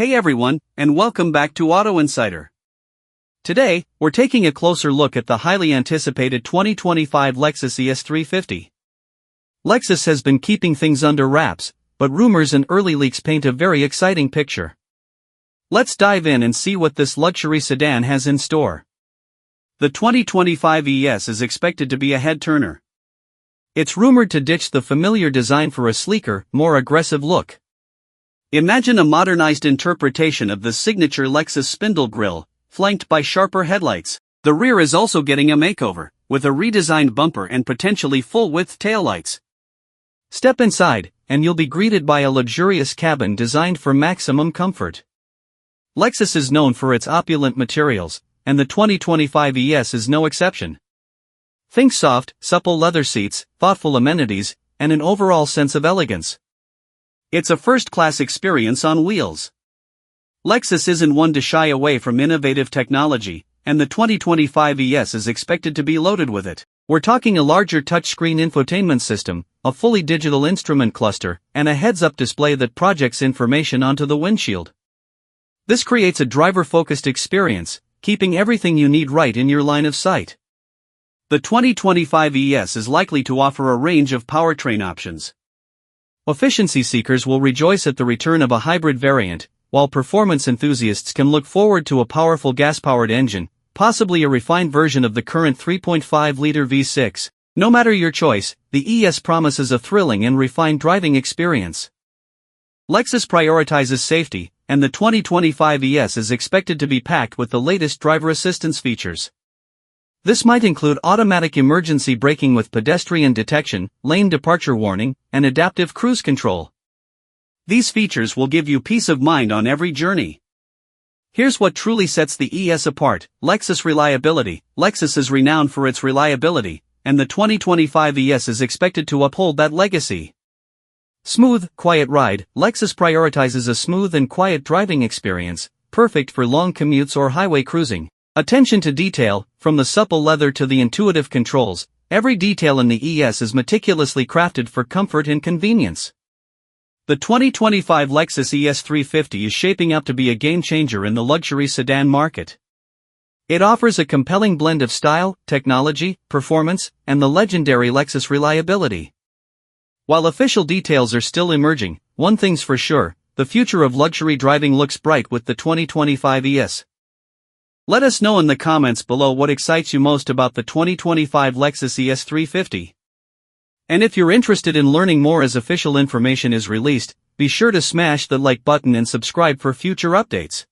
Hey everyone, and welcome back to Auto Insider. Today, we're taking a closer look at the highly anticipated 2025 Lexus ES 350. Lexus has been keeping things under wraps, but rumors and early leaks paint a very exciting picture. Let's dive in and see what this luxury sedan has in store. The 2025 ES is expected to be a head-turner. It's rumored to ditch the familiar design for a sleeker, more aggressive look. Imagine a modernized interpretation of the signature Lexus spindle grille, flanked by sharper headlights. The rear is also getting a makeover, with a redesigned bumper and potentially full-width taillights. Step inside, and you'll be greeted by a luxurious cabin designed for maximum comfort. Lexus is known for its opulent materials, and the 2025 ES is no exception. Think soft, supple leather seats, thoughtful amenities, and an overall sense of elegance. It's a first-class experience on wheels. Lexus isn't one to shy away from innovative technology, and the 2025 ES is expected to be loaded with it. We're talking a larger touchscreen infotainment system, a fully digital instrument cluster, and a heads-up display that projects information onto the windshield. This creates a driver-focused experience, keeping everything you need right in your line of sight. The 2025 ES is likely to offer a range of powertrain options. Efficiency seekers will rejoice at the return of a hybrid variant, while performance enthusiasts can look forward to a powerful gas-powered engine, possibly a refined version of the current 3.5-liter V6. No matter your choice, the ES promises a thrilling and refined driving experience. Lexus prioritizes safety, and the 2025 ES is expected to be packed with the latest driver assistance features. This might include automatic emergency braking with pedestrian detection, lane departure warning, and adaptive cruise control. These features will give you peace of mind on every journey. Here's what truly sets the ES apart: Lexus reliability. Lexus is renowned for its reliability, and the 2025 ES is expected to uphold that legacy. Smooth, quiet ride. Lexus prioritizes a smooth and quiet driving experience, perfect for long commutes or highway cruising. Attention to detail, from the supple leather to the intuitive controls, every detail in the ES is meticulously crafted for comfort and convenience. The 2025 Lexus ES 350 is shaping up to be a game-changer in the luxury sedan market. It offers a compelling blend of style, technology, performance, and the legendary Lexus reliability. While official details are still emerging, one thing's for sure: the future of luxury driving looks bright with the 2025 ES. Let us know in the comments below what excites you most about the 2025 Lexus ES 350. And if you're interested in learning more as official information is released, be sure to smash the like button and subscribe for future updates.